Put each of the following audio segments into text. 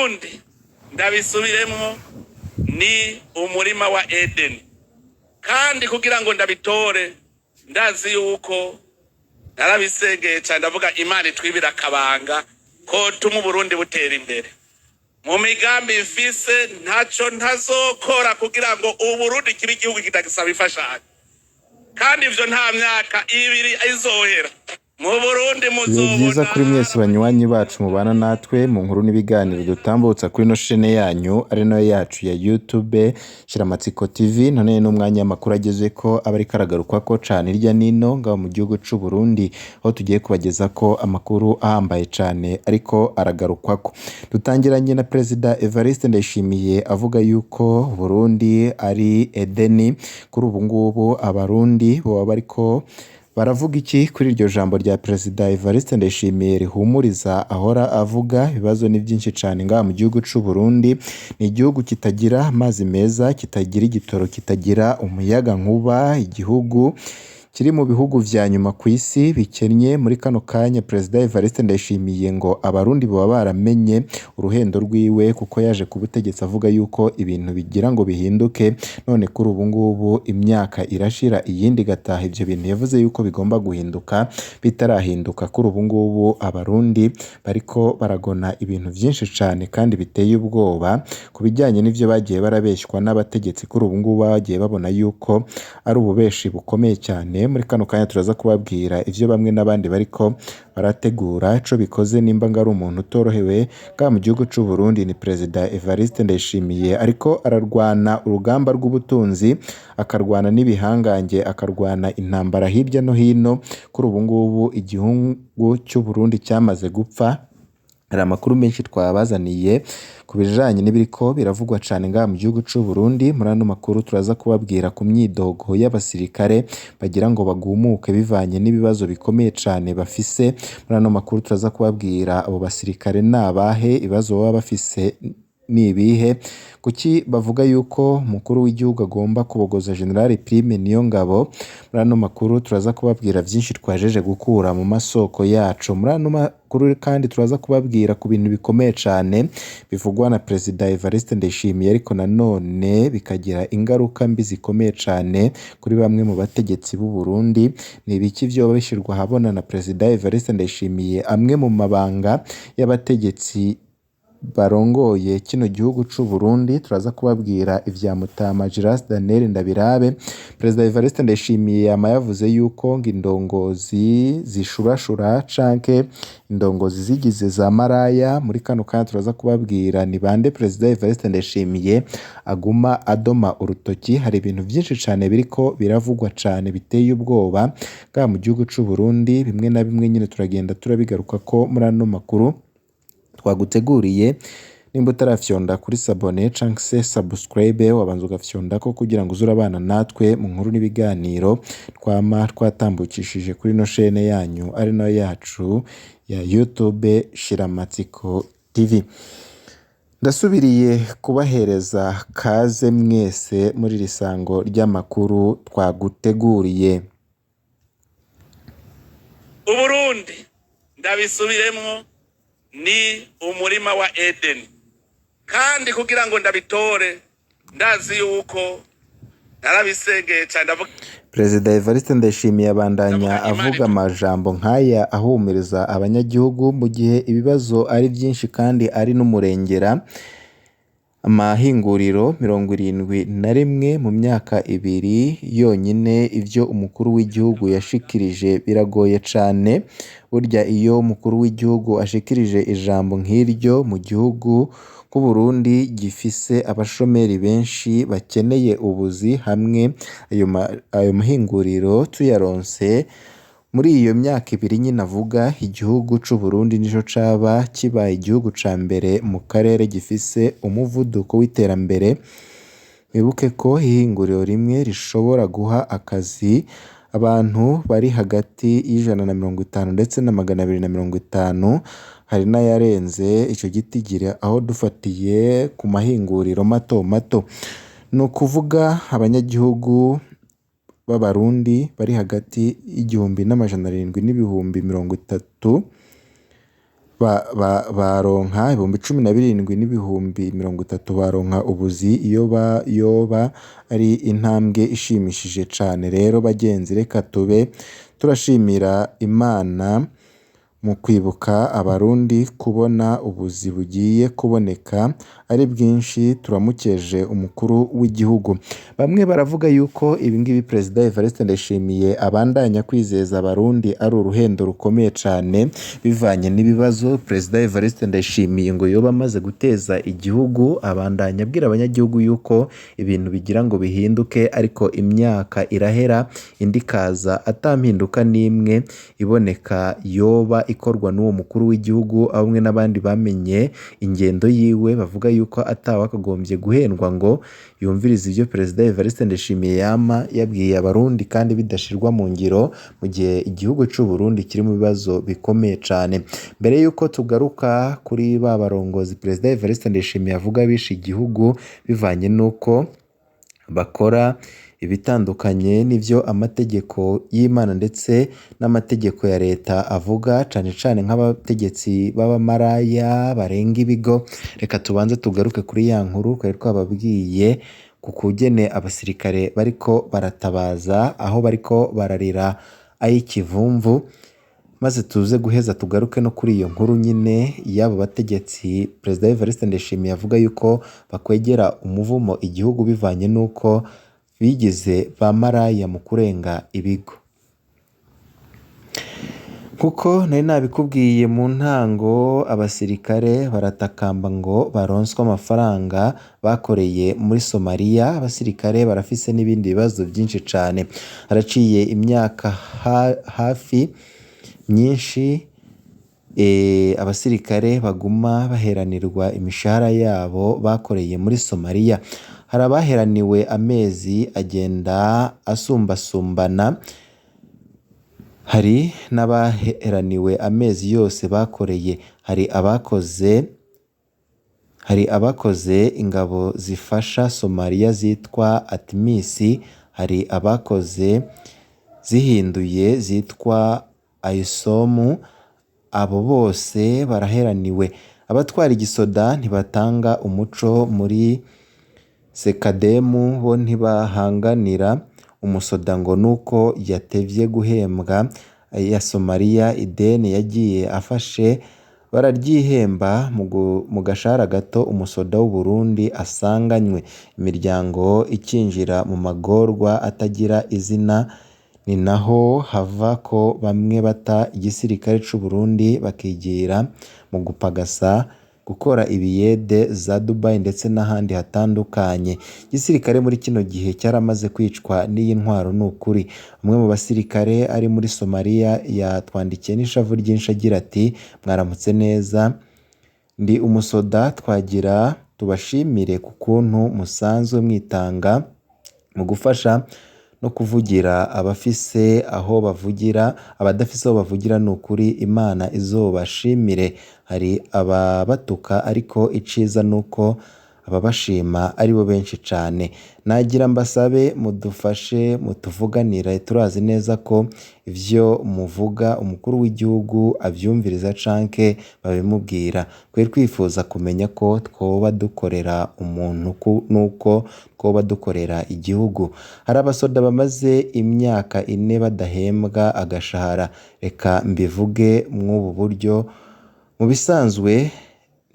Uburundi ndabisubiremwo ni umurima wa Edeni, kandi kugira ngo ndabitore ndazi yuko narabisengeye cyane, ndavuga Imana itwibira akabanga ko tuma Uburundi butera imbere. Mu migambi mfise ntaco ntazokora kugira ngo Uburundi kibe igihugu kitagisaba imfashanyo, kandi ivyo nta myaka ibiri izohera mu Burundi muzobona. Ibihe byiza kuri mwese banywanyi bacu mubana natwe mu nkuru n'ibiganiro dutambutsa kuri no shene yanyu ari nayo yacu ya YouTube Shiramatsiko TV. None n'umwanya w'amakuru ageze ko abari karagarukwa ko cane irya nino ngaho mu gihugu c'u Burundi, aho tugiye kubageza ko amakuru ahambaye cane ariko aragarukwa ko. Dutangiranye na Perezida Evariste Ndayishimiye avuga yuko Burundi ari Edeni. Kuri ubu ngubu abarundi bo bariko baravuga iki kuri iryo jambo rya Perezida Evariste Ndayishimiye rihumuriza ahora avuga? Ibibazo ni byinshi cyane ngaha mu gihugu c'u Burundi. Ni igihugu kitagira amazi meza, kitagira igitoro, kitagira umuyaga nkuba, igihugu kiri mu bihugu vya nyuma ku isi bikennye muri kano kanya. Perezida Evariste Ndayishimiye ngo abarundi baba baramenye uruhendo rwiwe, kuko yaje ku butegetsi avuga yuko ibintu bigira ngo bihinduke. None kuri ubu ngubu imyaka irashira iyindi gataha, ivyo bintu yavuze yuko bigomba guhinduka bitarahinduka. Kuri ubu ngubu abarundi bariko baragona ibintu vyinshi cane kandi biteye ubwoba ku bijyanye n'ivyo bagiye barabeshywa n'abategetsi. Kuri ubu ngubu bagiye babona yuko ari ububeshi bukomeye cyane. Muri kano kanya turaza kubabwira ivyo bamwe n'abandi bariko barategura ico bikoze, nimba ngari umuntu utorohewe ga mu gihugu c'u Burundi. Ni Perezida Evariste Ndayishimiye ariko ararwana urugamba rw'ubutunzi, akarwana n'ibihangange, akarwana intambara hirya no hino. Kuri ubu ngubu igihugu cy'u Burundi cyamaze gupfa. Hari amakuru menshi twabazaniye ku bijanye n'ibiriko biravugwa cane ngaha mu gihugu c'u Burundi. Muri ano makuru turaza kubabwira ku myidogo y'abasirikare bagira ngo bagumuke bivanye n'ibibazo bikomeye cane bafise. Muri ano makuru turaza kubabwira abo basirikare nabahe, ibibazo baba bafise nibihe, kuki bavuga yuko umukuru w'igihugu agomba kubogoza General Prime Niyongabo. Muri ano makuru turaza kubabwira vyinshi twajeje gukura mu masoko yacu. Muri ano makuru kandi turaza kubabwira ku bintu bikomeye cane bivugwa na Perezida Evariste Ndayishimiye, ariko nanone bikagira ingaruka mbi zikomeye cane kuri bamwe mu bategetsi b'u Burundi. Ni ibiki vyo bishirwa habona na Perezida Evariste Ndayishimiye? Amwe mu mabanga y'abategetsi barongoye kino gihugu c'u Burundi. Turaza kubabwira ivya Mutama Giras Daniel Ndabirabe. Perezida Evariste Ndayishimiye yama yavuze yuko ngo indongozi zishurashura canke indongozi zigize za maraya. Muri kano kanya turaza kubabwira ni bande Perezida Evariste Ndayishimiye aguma adoma urutoki. Hari ibintu vyinshi cane biriko biravugwa cane biteye ubwoba ga mu gihugu c'u Burundi. Bimwe na bimwe nyine turagenda turabigaruka ko muri ano makuru twaguteguriye. Nimba utarafyonda kuri sabone canke se subscribe, wabanza ugafyonda ko kugira ngo uzurabana natwe mu nkuru n'ibiganiro twama twatambukishije kuri no shene yanyu ari nayo yacu ya YouTube Shiramatsiko TV. Ndasubiriye kubahereza kaze mwese muri risango ry'amakuru twaguteguriye. Uburundi ndabisubiremwo ni umurima wa Edeni, kandi kugira ngo ndabitore ndazi yuko narabisengeye cyane, ndavuga. Perezida Evariste Ndayishimiye abandanya avuga amajambo nk'aya ahumiriza abanyagihugu mu gihe ibibazo ari byinshi kandi ari n'umurengera. Amahinguriro 71 mu myaka ibiri yonyine, ivyo umukuru w'igihugu yashikirije biragoye cane. Burya iyo umukuru w'igihugu ashikirije ijambo nk'iryo mu gihugu ku Burundi gifise abashomeri benshi bakeneye ubuzi, hamwe ayo mahinguriro tuyaronse muri iyo myaka ibiri nyine avuga, igihugu c'u Burundi nico caba kibaye igihugu ca mbere mu karere gifise umuvuduko w'iterambere. Wibuke ko ihinguriro rimwe rishobora guha akazi abantu bari hagati y'150 ndetse na 250. Hari n'ayarenze ico gitigiri aho dufatiye ku mahinguriro mato mato. Ni ukuvuga abanyagihugu b'abarundi bari hagati y'1,700 n'ibihumbi 30 baronka ibihumbi 17 n'ibihumbi 30 baronka ubuzi iyo yoba ari intambwe ishimishije cane. Rero bagenzi, reka tube turashimira Imana mu kwibuka abarundi kubona ubuzi bugiye kuboneka ari bwinshi. Turamukeje umukuru w'igihugu. Bamwe baravuga yuko ibingibi Perezida Evariste Ndayishimiye abandanya kwizeza abarundi ari uruhendo rukomeye cane bivanye n'ibibazo Perezida Evariste Ndayishimiye ngo yoba amaze guteza igihugu. Abandanya abwira abanyagihugu yuko ibintu bigira ngo bihinduke, ariko imyaka irahera indi kaza atampinduka n'imwe iboneka yoba ikorwa n'uwo mukuru w'igihugu. Bamwe n'abandi bamenye ingendo yiwe bavuga yuko atawe akagombye guhendwa ngo yumvirize ibyo Perezida Evariste Ndayishimiye yama yabwiye abarundi kandi bidashirwa mu ngiro, mu gihe igihugu cy'u Burundi kiri mu bibazo bikomeye cane. Mbere yuko tugaruka kuri ba barongozi Perezida Evariste Ndayishimiye avuga bishe igihugu bivanye nuko bakora ibitandukanye n'ivyo amategeko y'Imana ndetse n'amategeko ya leta avuga, cane cane nk'abategetsi b'abamaraya barenga ibigo, reka tubanze tugaruke kuri ya nkuru twari twababwiye ku kugene abasirikare bariko baratabaza aho bariko bararira ay'ikivumvu, maze tuze guheza tugaruke no kuri iyo nkuru nyine y'abo bategetsi Perezida Evariste Ndayishimiye avuga yuko bakwegera umuvumo igihugu bivanye nuko bigize ba maraya mu kurenga ibigo. Kuko nari nabikubwiye mu ntango, abasirikare baratakamba ngo baronswe amafaranga bakoreye muri Somalia. Abasirikare barafise n'ibindi bibazo byinshi cane. Haraciye imyaka hafi myinshi abasirikare baguma baheranirwa imishahara yabo bakoreye muri Somalia. Hari abaheraniwe amezi agenda asumbasumbana, hari n'abaheraniwe amezi yose bakoreye. Hari abakoze ingabo zifasha Somalia zitwa ATMIS, hari abakoze zihinduye zitwa AYSOM. Abo bose baraheraniwe. Abatwara igisoda ntibatanga umuco muri Sekademu, bo ntibahanganira umusoda ngo nuko yatevye guhembwa. Ya Somalia ideni yagiye afashe bararyihemba mu gashara gato umusoda w'u Burundi asanganywe. Imiryango ikinjira mu magorwa atagira izina, ni naho hava ko bamwe bata igisirikare c'u Burundi bakigira mu gupagasa gukora ibiyede za Dubai ndetse n'ahandi hatandukanye. Igisirikare muri kino gihe cyaramaze kwicwa n'iyi ntwaro n'ukuri. Umwe mu basirikare ari muri Somalia yatwandikiye n'ishavu ryinshi agira ati: mwaramutse neza, ndi umusoda, twagira tubashimire ku kuntu musanzwe mwitanga mu gufasha no kuvugira abafise aho bavugira, abadafise aho bavugira n'ukuri Imana izobashimire. Hari ababatuka ariko iciza nuko ababashima ari bo benshi cane. Nagira mbasabe mudufashe mutuvuganira, turazi neza ko ivyo muvuga umukuru w'igihugu avyumviriza canke babimubwira. Twari twifuza kumenya ko twoba dukorera umuntu nuko twoba dukorera igihugu. Hari abasoda bamaze imyaka 4 badahembwa agashahara. Reka mbivuge mw'ubu buryo. Mu bisanzwe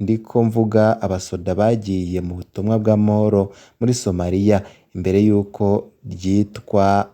ndiko mvuga abasoda bagiye mu butumwa bw'amahoro muri Somalia imbere yuko ryitwa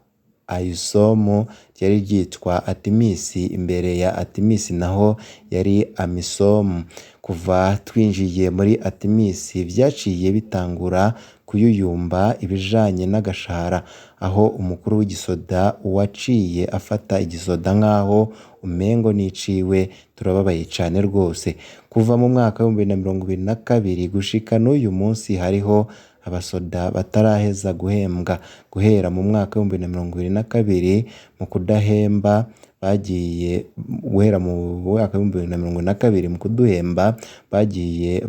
AYSOM, ryari ryitwa ATMIS. Imbere ya ATMIS naho yari AMISOM. Kuva twinjiye muri ATMIS vyaciye bitangura kuyuyumba ibijanye n'agashahara, aho umukuru w'igisoda waciye afata igisoda nk'aho umengo niciwe. Turababaye cane rwose. Kuva mu mwaka wa 2022 gushika n'uyu munsi hariho abasoda bataraheza guhembwa guhera mu mwaka w'ibihumbi na mirongo ibiri na kabiri mu kudahemba bagiye guhera mu mwaka w'ibihumbi bibiri na mirongo na kabiri mu kuduhemba bagiye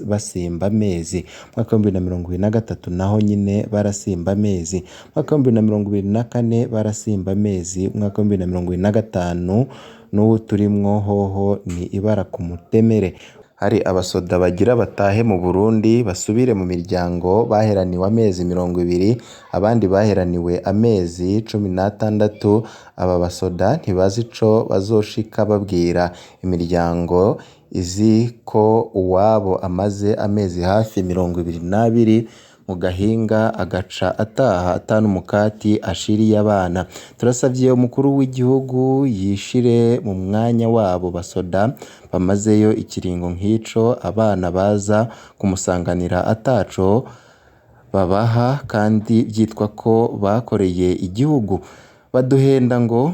basimba amezi. Mwaka w'ibihumbi bibiri na mirongo ibiri na gatatu naho nyine barasimba amezi. Mwaka w'ibihumbi bibiri na mirongo ibiri na kane barasimba amezi. Mwaka w'ibihumbi bibiri na mirongo ibiri na gatanu n'ubu turimwo hoho ni ibara ku mutemere. Hari abasoda bagira batahe mu Burundi basubire mu miryango baheraniwe amezi 20, abandi baheraniwe amezi 16. Aba basoda ntibazi ico bazoshika babwira imiryango izi ko uwabo amaze amezi hafi 22 mu gahinga agaca ataha atanu umukati ashiriye abana. Turasavye umukuru w'igihugu yishire mu mwanya wabo basoda bamazeyo ikiringo nk'ico, abana baza kumusanganira ataco babaha kandi byitwa ko bakoreye igihugu. Baduhenda ngo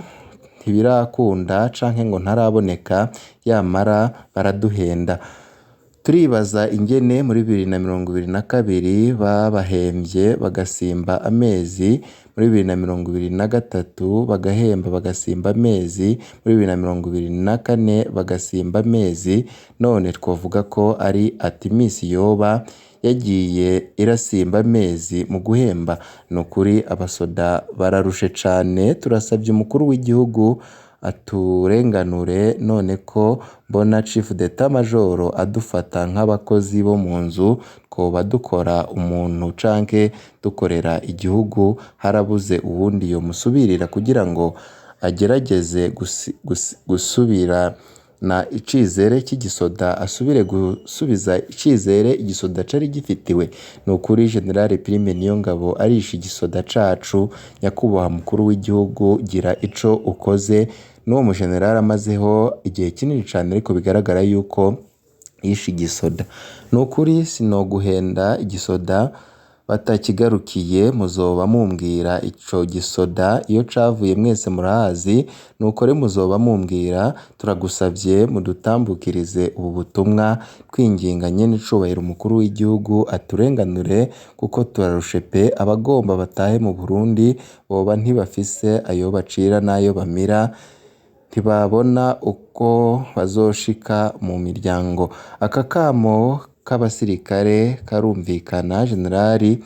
ntibirakunda canke ngo ntaraboneka, yamara baraduhenda. Turibaza ingene muri 2022 babahembye bagasimba amezi, muri 2023 bagahemba bagasimba amezi, muri 2024 bagasimba amezi, none twovuga ko ari Artemis yoba yagiye irasimba amezi mu guhemba. Nukuri abasoda bararushe cane, turasabye umukuru w'igihugu aturenganure, none ko mbona Chief d'Etat Major adufata nk'abakozi bo mu nzu, twoba dukora umuntu canke dukorera igihugu, harabuze uwundi yo musubirira kugira ngo agerageze gusubira na icizere cy'igisoda, asubire gusubiza icizere igisoda cari gifitiwe. Nukuri General Prime Niyongabo arisha igisoda cacu. Nyakubahwa mukuru w'igihugu gira ico ukoze, n'uwo mu general amazeho igihe kinini cane ariko bigaragara yuko yishe igisoda. Nukuri sinoguhenda igisoda batakigarukiye, muzoba mumbwira ico gisoda iyo cavuye mwese murahazi, nukore muzoba mumbwira. Turagusavye mudutambukirize ubu butumwa twinginga nyene icubahiro umukuru w'igihugu aturenganure, kuko turarushe pe. Abagomba batahe mu Burundi boba ntibafise ayo bacira n'ayo bamira, ntibabona uko bazoshika mu miryango. Aka kamo k'abasirikare karumvikana. Generali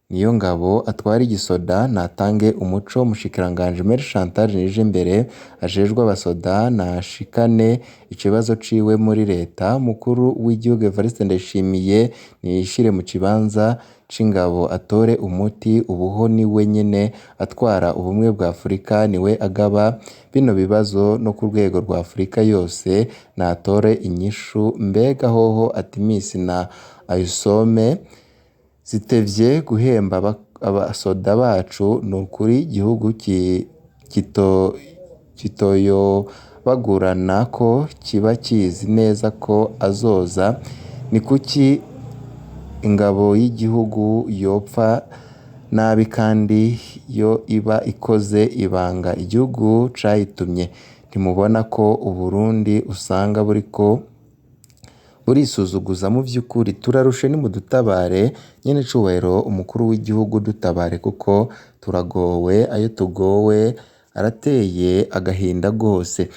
Niyongabo atwara igisoda natange umuco. Mushikiranganje Mère Chantal Nijimbere ajejwe abasoda nashikane ikibazo ciwe muri leta. Mukuru w'igihugu Evariste Ndayishimiye niyishire mu kibanza c'ingabo atore umuti. Ubuho ni we nyene atwara ubumwe bwa Afurika, niwe agaba bino bibazo no ku rwego rwa Afurika yose, natore inyishu. Mbega hoho Artemis na Ayusome zitevye guhemba abasoda bacu, nukuri igihugu kitoyobagurana ko kiba kizi neza ko azoza. Ni kuki ingabo y'igihugu yopfa nabi kandi yo iba ikoze ibanga igihugu cayitumye? Ntimubona ko Uburundi usanga buriko burisuzuguza? Mu vy'ukuri turarushe, nimudutabare. Nyene cubahiro umukuru w'igihugu dutabare, kuko turagowe. Ayo tugowe arateye agahinda gose.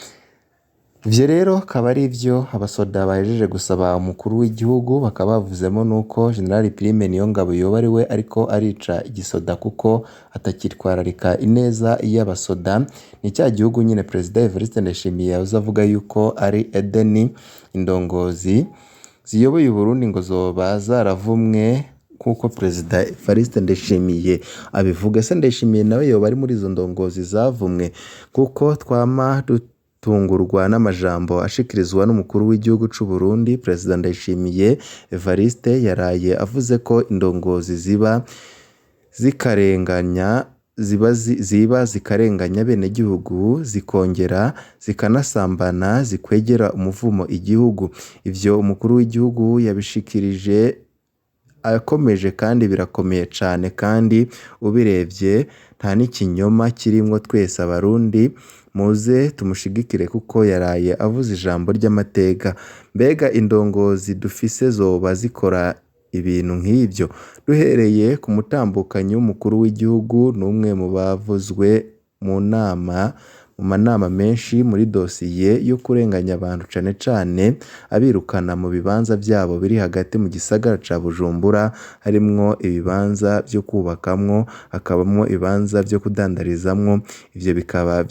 Ivyo rero akaba ari ivyo abasoda bahejeje gusaba umukuru w'igihugu, bakaba bavuzemo nuko General Prime Niyongabo yoba ari we ariko arica igisoda, kuko atakitwararika ineza y'abasoda. Ni cya gihugu nyine Perezida Evariste Ndayishimiye yahoze avuga yuko ari Edeni. Indongozi ziyoboye Uburundi ngo zoba zaravumwe kuko Perezida Evariste Ndayishimiye abivuga. Se Ndayishimiye nawe yoba ari muri izo ndongozi zavumwe? Kuko twama tungurwa n'amajambo ashikirizwa n'umukuru w'igihugu c'u Burundi. Perezida Ndayishimiye Evariste yaraye avuze ko indongozi ziba zikarenganya bene gihugu, zikongera zikanasambana, zikwegera umuvumo igihugu. Ivyo umukuru w'igihugu yabishikirije akomeje, kandi birakomeye cane, kandi ubirevye nta n'ikinyoma kirimwo. Twese abarundi muze tumushigikire, kuko yaraye avuze ijambo ry'amateka. Mbega indongozi dufise zoba zikora ibintu nk'ibyo. Duhereye ku mutambukanyi w'umukuru w'igihugu n'umwe mu bavuzwe mu manama menshi muri dosiye yo kurenganya abantu cane cane abirukana mu bibanza byabo biri hagati mu gisagara ca Bujumbura, harimwo ibibanza byo kubakamwo, hakabamwo ibibanza byo kudandarizamwo. Ivyo bikaba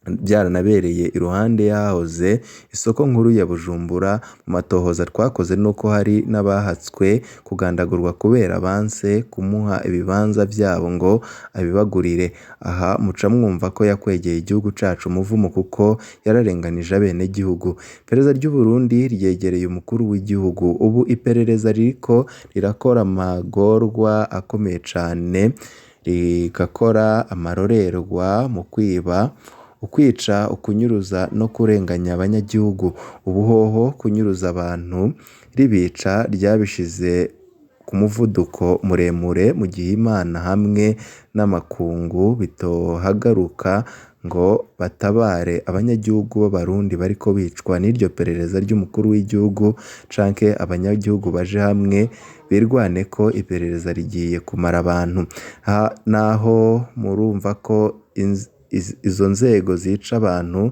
byaranabereye iruhande yahoze isoko nkuru ya Bujumbura. Mu matohoza twakoze nuko hari n'abahatswe kugandagurwa kubera banse kumuha ibibanza byabo ngo abibagurire. Aha muca mwumva ko yakwegeye igihugu cacu umuvumo kuko yararenganije abenegihugu. Iperereza ry'u Burundi ryegereye umukuru w'igihugu. Ubu iperereza ririko rirakora amagorwa akomeye cane, rigakora amarorerwa mu kwiba, ukwica, ukunyuruza no kurenganya abanyagihugu. Ubuhoho kunyuruza abantu ribica ryabishize ku muvuduko muremure, mu gihe Imana hamwe n'amakungu bitohagaruka ngo batabare abanyagihugu b'Abarundi bariko bicwa n'iryo perereza ry'umukuru w'igihugu, canke abanyagihugu baje hamwe birwane ko iperereza rigiye kumara abantu. Naho murumva ko izo nzego zica abantu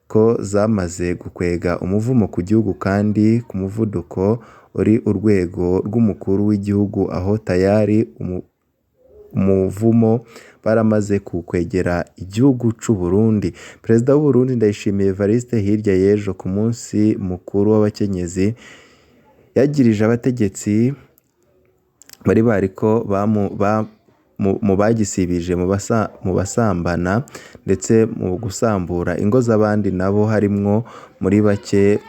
ko zamaze gukwega umuvumo ku gihugu, kandi ku muvuduko uri urwego rw'umukuru w'igihugu, aho tayari umuvumo baramaze kukwegera igihugu c'u Burundi. Perezida w'u Burundi Ndayishimiye Evariste hirya y'ejo ku munsi mukuru w'abakenyezi yagirije abategetsi bari bariko mu bagisibije mu basambana ndetse mu gusambura ingo z'abandi, nabo harimwo muri bake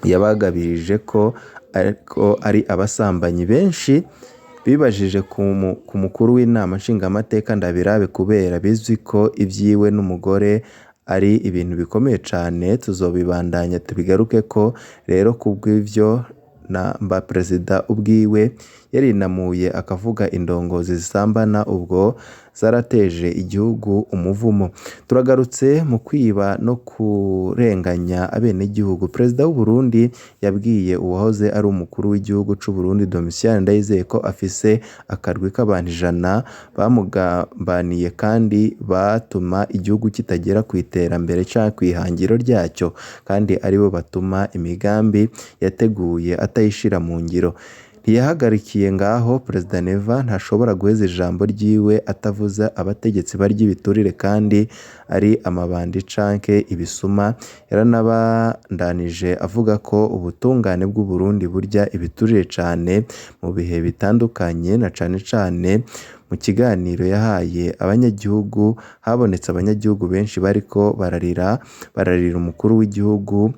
yabagabirije ko ari abasambanyi. Benshi bibajije ku mukuru w'inama nshingamateka Ndabirabe kubera bizwi ko ivyiwe n'umugore ari ibintu bikomeye cane. Tuzobibandanya tubigaruke ko rero kubw'ivyo na perezida ubwiwe yarinamuye akavuga indongozi zisambana ubwo zarateje igihugu umuvumo. Turagarutse mu kwiba no kurenganya abenegihugu. Perezida w'u Burundi yabwiye uwahoze ari umukuru w'igihugu c'u Burundi Domitien Ndayizeye ko afise akarwi k'abantu 100 bamugambaniye kandi batuma igihugu kitagera ku iterambere canke kwihangiro ryacyo, kandi aribo batuma imigambi yateguye atayishira mu ngiro. Ntiyahagarikiye ngaho. Perezida Neva ntashobora guheza ijambo ryiwe atavuze abategetsi barya ibiturire kandi ari amabandi canke ibisuma. Yaranabandanije avuga ko ubutungane bw'u Burundi burya ibiturire cane mu bihe bitandukanye, na cane cane mu kiganiro yahaye abanyagihugu habonetse abanyagihugu benshi bariko bararira umukuru w'igihugu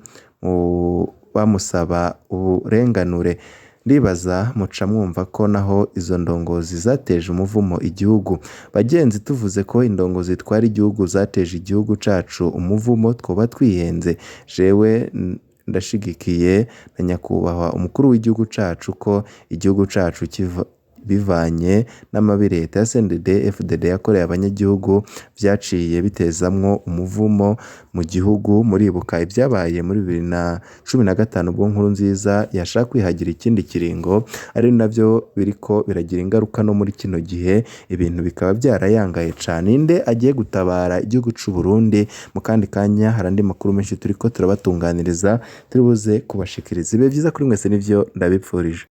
bamusaba uburenganure. Ndibaza muca mwumva ko naho izo ndongozi zateje umuvumo igihugu. Bagenzi, tuvuze ko indongozi zitwara igihugu zateje igihugu cacu umuvumo twoba twihenze. Jewe ndashigikiye na nyakubahwa umukuru w'igihugu cacu ko igihugu cacu bivanye n'amabi leta ya CNDD-FDD yakoreye abanyagihugu vyaciye bitezamwo umuvumo mu gihugu. Muribuka ibyabaye muri 2015 ubwo Nkurunziza yashaka kwihagira ikindi kiringo, ari navyo biriko biragira ingaruka no muri kino gihe, ibintu bikaba byarayangaye cane. Inde agiye gutabara igihugu c'u Burundi? Mu kandi kanya hari andi makuru menshi turiko turabatunganiriza, turibuze kubashikiriza. Ibe vyiza kuri mwese, nivyo ndabipfurije.